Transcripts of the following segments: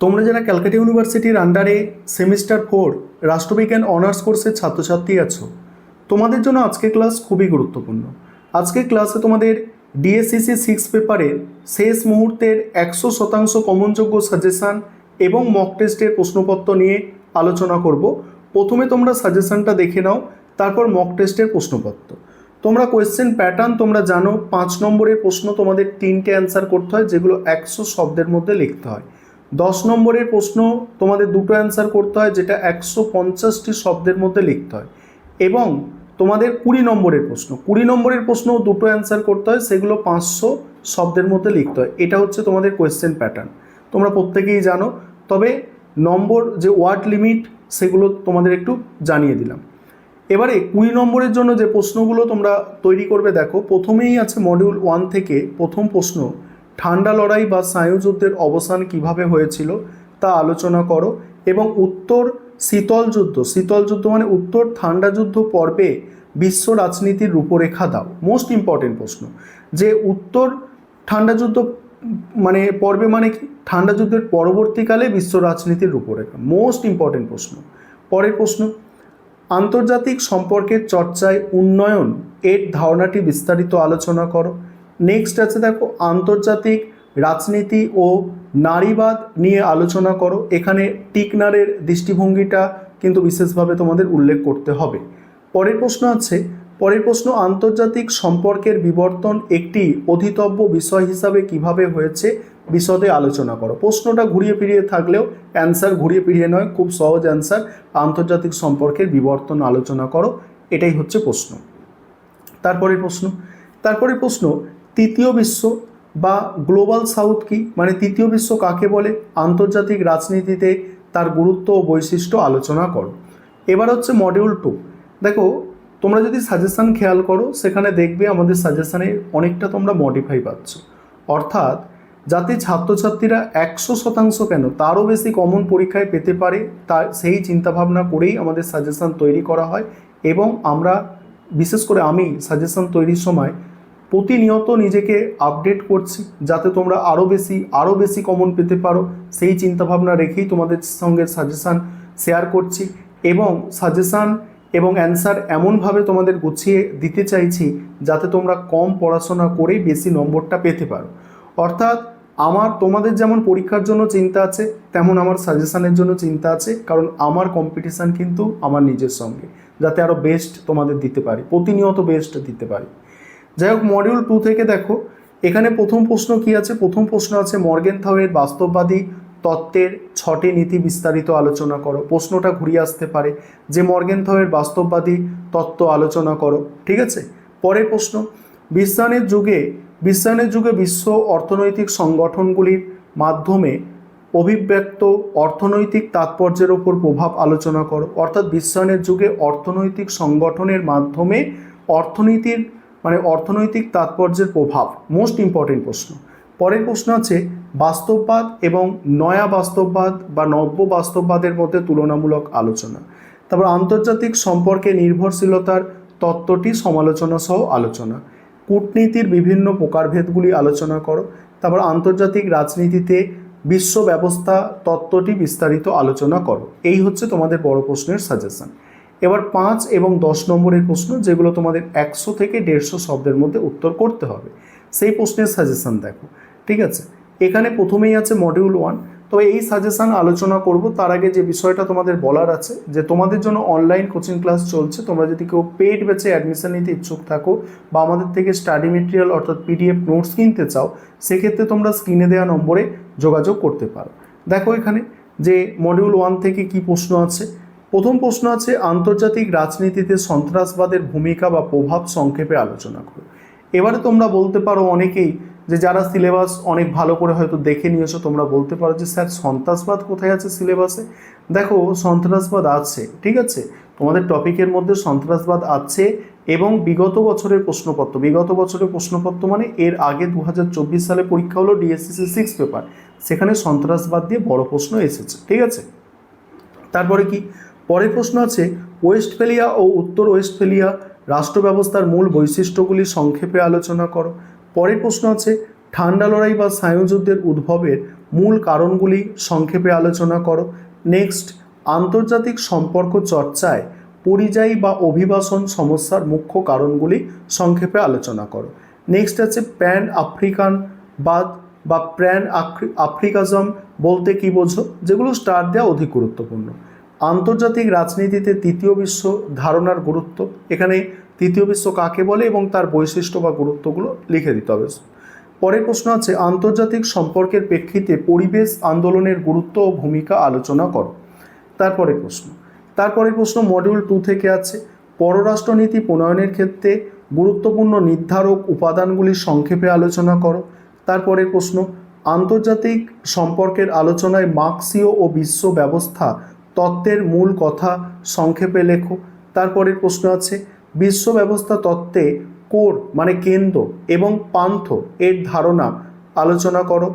তোমরা যারা ক্যালকাটা ইউনিভার্সিটির আন্ডারে সেমিস্টার 4 রাষ্ট্রবিজ্ঞান অনার্স কোর্সের ছাত্রছাত্রী আছো, তোমাদের জন্য আজকের ক্লাস খুবই গুরুত্বপূর্ণ। আজকের ক্লাসে তোমাদের ডিএসসিসি 6 পেপারের শেষ মুহূর্তের 100% কমনযোগ্য সাজেশান এবং মক টেস্টের প্রশ্নপত্র নিয়ে আলোচনা করব। প্রথমে তোমরা সাজেশানটা দেখে নাও, তারপর মক টেস্টের প্রশ্নপত্র। তোমরা কোয়েশ্চেন প্যাটার্ন তোমরা জানো, 5 নম্বরের প্রশ্ন তোমাদের 3টে অ্যান্সার করতে হয়, যেগুলো 100 শব্দের মধ্যে লিখতে হয়। 10 নম্বরের প্রশ্ন তোমাদের 2টো অ্যান্সার করতে হয়, যেটা 150টি শব্দের মধ্যে লিখতে হয়। এবং তোমাদের 20 নম্বরের প্রশ্ন 2টো অ্যান্সার করতে হয়, সেগুলো 500 শব্দের মধ্যে লিখতে হয়। এটা হচ্ছে তোমাদের কোয়েশ্চেন প্যাটার্ন, তোমরা প্রত্যেকেই জানো। তবে নম্বর যে ওয়ার্ড লিমিট সেগুলো তোমাদের একটু জানিয়ে দিলাম। এবারে 20 নম্বরের জন্য যে প্রশ্নগুলো তোমরা তৈরি করবে, দেখো প্রথমেই আছে মডিউল 1 থেকে প্রথম প্রশ্ন, ঠান্ডা লড়াই বা স্নায়ুযুদ্ধের অবসান কিভাবে হয়েছিল তা আলোচনা করো। এবং উত্তর শীতল যুদ্ধ মানে উত্তর ঠান্ডা যুদ্ধ পর্বে বিশ্ব রাজনীতির রূপরেখা দাও। মোস্ট ইম্পর্টেন্ট প্রশ্ন, যে উত্তর ঠান্ডা যুদ্ধ মানে পর্বে মানে কি, ঠান্ডা যুদ্ধের পরবর্তীকালে বিশ্ব রাজনীতির রূপরেখা, মোস্ট ইম্পর্টেন্ট প্রশ্ন। পরের প্রশ্ন, আন্তর্জাতিক সম্পর্কের চর্চায় উন্নয়ন এর ধারণাটি বিস্তারিত আলোচনা করো। নেক্সট আছে দেখো, আন্তর্জাতিক রাজনীতি ও নারীবাদ নিয়ে আলোচনা করো। এখানে টিকনারের দৃষ্টিভঙ্গিটা কিন্তু বিশেষভাবে তোমাদের উল্লেখ করতে হবে। পরের প্রশ্ন আন্তর্জাতিক সম্পর্কের বিবর্তন একটি অধীতব্য বিষয় হিসাবে কিভাবে হয়েছে বিশদে আলোচনা করো। প্রশ্নটা ঘুরিয়ে ফিরিয়ে থাকলেও অ্যান্সার ঘুরিয়ে ফিরিয়ে নয়, খুব সহজ অ্যান্সার, আন্তর্জাতিক সম্পর্কের বিবর্তন আলোচনা করো, এটাই হচ্ছে প্রশ্ন। তারপরে প্রশ্ন তৃতীয় বিশ্ব বা গ্লোবাল সাউথ কি, মানে তৃতীয় বিশ্ব কাকে বলে, আন্তর্জাতিক রাজনীতিতে তার গুরুত্ব ও বৈশিষ্ট্য আলোচনা করো। এবার হচ্ছে মডিউল 2। দেখো তোমরা যদি সাজেশান খেয়াল করো, সেখানে দেখবে আমাদের সাজেশানে অনেকটা তোমরা মডিফাই পাচ্ছ, অর্থাৎ যাতে ছাত্রছাত্রীরা 100% কেন তারও বেশি কমন পরীক্ষায় পেতে পারে, তার সেই চিন্তাভাবনা করেই আমাদের সাজেশান তৈরি করা হয়। এবং আমরা বিশেষ করে আমি সাজেশান তৈরির সময় প্রতিনিয়ত নিজেকে আপডেট করছি, যাতে তোমরা আরও বেশি কমন পেতে পারো, সেই চিন্তাভাবনা রেখেই তোমাদের সঙ্গে সাজেশান শেয়ার করছি। এবং সাজেশান এবং অ্যান্সার এমনভাবে তোমাদের গুছিয়ে দিতে চাইছি যাতে তোমরা কম পড়াশোনা করেই বেশি নম্বরটা পেতে পারো। অর্থাৎ তোমাদের যেমন পরীক্ষার জন্য চিন্তা আছে, তেমন আমার সাজেশানের জন্য চিন্তা আছে, কারণ আমার কম্পিটিশান কিন্তু আমার নিজের সঙ্গে, যাতে আরও বেস্ট তোমাদের দিতে পারি, প্রতিনিয়ত বেস্ট দিতে পারি। যাই হোক, মডিউল 2 থেকে দেখো এখানে প্রথম প্রশ্ন কি আছে, প্রথম প্রশ্ন আছে মর্গেনথাউয়ের বাস্তববাদী তত্ত্বের 6টি নীতি বিস্তারিত আলোচনা করো। প্রশ্নটা ঘুরিয়ে আসতে পারে যে মর্গেনথাউয়ের বাস্তববাদী তত্ত্ব আলোচনা করো, ঠিক আছে। পরের প্রশ্ন, বিশ্বায়নের যুগে বিশ্ব অর্থনৈতিক সংগঠনগুলির মাধ্যমে অভিব্যক্ত অর্থনৈতিক তাৎপর্যের ওপর প্রভাব আলোচনা করো। অর্থাৎ বিশ্বায়নের যুগে অর্থনৈতিক সংগঠনের মাধ্যমে অর্থনৈতিক তাৎপর্যের প্রভাব, মোস্ট ইম্পর্টেন্ট প্রশ্ন। পরের প্রশ্ন আছে বাস্তববাদ এবং নয়া বাস্তববাদ বা নব্য বাস্তববাদের মধ্যে তুলনামূলক আলোচনা। তারপর আন্তর্জাতিক সম্পর্কে নির্ভরশীলতার তত্ত্বটি সমালোচনা সহ আলোচনা। কূটনীতির বিভিন্ন প্রকারভেদগুলি আলোচনা করো। তারপর আন্তর্জাতিক রাজনীতিতে বিশ্ব ব্যবস্থা তত্ত্বটি বিস্তারিত আলোচনা করো। এই হচ্ছে তোমাদের বড় প্রশ্নের সাজেশন। এবার 5 এবং 10 নম্বরের প্রশ্ন, যেগুলো তোমাদের 100 থেকে 150 শব্দের মধ্যে উত্তর করতে হবে, সেই প্রশ্নের সাজেশন দেখো, ঠিক আছে। এখানে প্রথমেই আছে মডিউল 1। তবে এই সাজেশন আলোচনা করব তার আগে যে বিষয়টা তোমাদের বলার আছে, যে তোমাদের জন্য অনলাইন কোচিং ক্লাস চলছে। তোমরা যদি কেউ পেইড ব্যাচে অ্যাডমিশন নিতে ইচ্ছুক থাকো বা আমাদের থেকে স্টাডি মেটেরিয়াল অর্থাৎ PDF নোটস কিনতে চাও, সেক্ষেত্রে তোমরা স্ক্রিনে দেওয়া নম্বরে যোগাযোগ করতে পারো। দেখো এখানে যে মডিউল 1 থেকে কি প্রশ্ন আছে। প্রথম প্রশ্ন আছে আন্তর্জাতিক রাজনীতিতে সন্ত্রাসবাদের ভূমিকা বা প্রভাব সংক্ষেপে আলোচনা করো। এবারে তোমরা বলতে পারো অনেকেই, যে যারা সিলেবাস অনেক ভালো করে হয়তো দেখে নিয়েছো, তোমরা বলতে পারো যে স্যার সন্ত্রাসবাদ কোথায় আছে সিলেবাসে। দেখো সন্ত্রাসবাদ আছে, ঠিক আছে, তোমাদের টপিকের মধ্যে সন্ত্রাসবাদ আছে। এবং বিগত বছরের প্রশ্নপত্র মানে এর আগে 2024 সালে পরীক্ষা হলো ডিএসসিসি 6 পেপার, সেখানে সন্ত্রাসবাদ দিয়ে বড় প্রশ্ন এসেছে, ঠিক আছে। তারপরে কি, পরের প্রশ্ন আছে ওয়েস্টফেলিয়া ও উত্তর ওয়েস্টফেলিয়া রাষ্ট্র ব্যবস্থার মূল বৈশিষ্ট্যগুলি সংক্ষেপে আলোচনা করো। পরের প্রশ্ন আছে ঠান্ডা লড়াই বা স্নায়ুযুদ্ধের উদ্ভবের মূল কারণগুলি সংক্ষেপে আলোচনা করো। নেক্সট, আন্তর্জাতিক সম্পর্ক চর্চায় পরিযায়ী বা অভিবাসন সমস্যার মুখ্য কারণগুলি সংক্ষেপে আলোচনা করো। নেক্সট আছে প্যান আফ্রিকানবাদ বা প্যান আফ্রিকাজম বলতে কি বোঝো, যেগুলো স্টার দেওয়া অধিক গুরুত্বপূর্ণ। আন্তর্জাতিক রাজনীতিতে তৃতীয় বিশ্ব ধারণার গুরুত্ব, এখানে তৃতীয় বিশ্ব কাকে বলে এবং তার বৈশিষ্ট্য বা গুরুত্বগুলো লিখে দিতে হবে। পরের প্রশ্ন আছে আন্তর্জাতিক সম্পর্কের প্রেক্ষিতে পরিবেশ আন্দোলনের গুরুত্ব ও ভূমিকা আলোচনা করো। তারপরের প্রশ্ন মডিউল 2 থেকে আছে পররাষ্ট্রনীতি প্রণয়নের ক্ষেত্রে গুরুত্বপূর্ণ নির্ধারক উপাদানগুলি সংক্ষেপে আলোচনা করো। তারপরের প্রশ্ন আন্তর্জাতিক সম্পর্কের আলোচনায় মার্ক্সীয় ও বিশ্ব ব্যবস্থা তত্ত্বের মূল কথা সংক্ষেপে লেখো। তারপরের প্রশ্ন আছে বিশ্ব ব্যবস্থা তত্ত্বে কোর মানে কেন্দ্র এবং পান্থ এর ধারণা আলোচনা করো।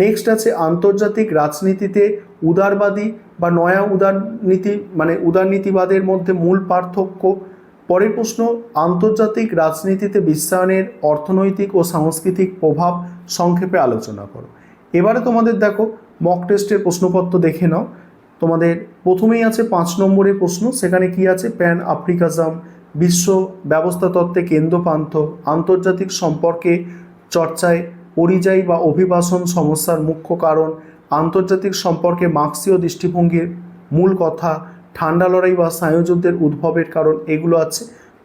নেক্সট আছে আন্তর্জাতিক রাজনীতিতে উদারবাদী বা নয়া উদারনীতি মানে উদারনীতিবাদের মধ্যে মূল পার্থক্য। পরের প্রশ্ন আন্তর্জাতিক রাজনীতিতে বিশ্বায়নের অর্থনৈতিক ও সাংস্কৃতিক প্রভাব সংক্ষেপে আলোচনা করো। এবারে তোমাদের দেখো মক টেস্টের প্রশ্নপত্র দেখে নাও। তোমাদের প্রথমেই আছে 5 নম্বরের প্রশ্ন, সেখানে কি আছে প্যান আফ্রিকাজম, বিশ্ব ব্যবস্থা তত্ত্বে কেন্দ্রপান্থ, আন্তর্জাতিক সম্পর্কে চর্চায় পরিযায়ী বা অভিবাসন সমস্যার মুখ্য কারণ, আন্তর্জাতিক সম্পর্কে মার্ক্সীয় দৃষ্টিভঙ্গির মূল কথা, ঠান্ডা লড়াই বা স্নায়ুযুদ্ধের উদ্ভবের কারণ, এগুলো আছে।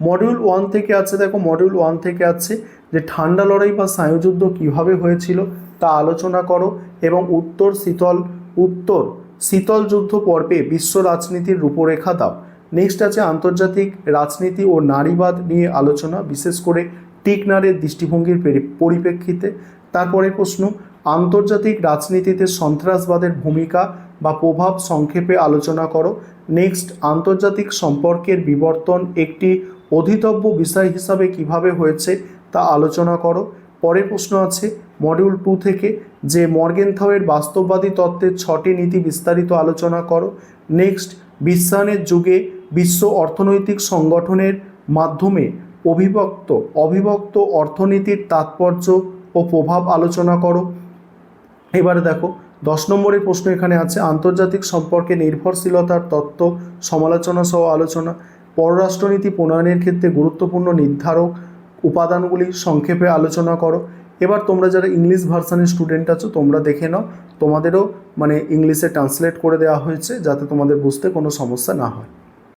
মডিউল 1 থেকে আছে, দেখো মডিউল 1 থেকে আছে যে ঠান্ডা লড়াই বা স্নায়ুযুদ্ধ কীভাবে হয়েছিল তা আলোচনা করো এবং উত্তর শীতল যুদ্ধ পর্বে বিশ্ব রাজনীতির রূপরেখা দাও। নেক্সট আছে আন্তর্জাতিক রাজনীতি ও নারীবাদ নিয়ে আলোচনা, বিশেষ করে টিকনারের দৃষ্টিভঙ্গির পরিপ্রেক্ষিতে। তারপরে প্রশ্ন আন্তর্জাতিক রাজনীতিতে সন্ত্রাসবাদের ভূমিকা বা প্রভাব সংক্ষেপে আলোচনা করো। নেক্সট আন্তর্জাতিক সম্পর্কের বিবর্তন একটি অধীতব্য বিষয় হিসাবে কিভাবে হয়েছে তা আলোচনা করো। পরের প্রশ্ন আছে মডিউল 2 থেকে যে মর্গেনথাউয়ের বাস্তববাদী তত্ত্বের 6টি নীতি বিস্তারিত আলোচনা করো। নেক্সট বিশ্বায়নের যুগে বিশ্ব অর্থনৈতিক সংগঠনের মাধ্যমে অবিভক্ত অর্থনীতির তাৎপর্য ও প্রভাব আলোচনা করো। এবারে দেখো 10 নম্বরের প্রশ্ন এখানে আছে আন্তর্জাতিক সম্পর্কে নির্ভরশীলতার তত্ত্ব সমালোচনা সহ আলোচনা, পররাষ্ট্রনীতি প্রণয়নের ক্ষেত্রে গুরুত্বপূর্ণ নির্ধারক উপাদানগুলি সংক্ষেপে আলোচনা করো। এবার তোমরা যারা ইংলিশ ভার্সানের স্টুডেন্ট আছো তোমরা দেখে নাও, তোমাদেরও মানে ইংলিশে ট্রান্সলেট করে দেওয়া হয়েছে যাতে তোমাদের বুঝতে কোনো সমস্যা না হয়।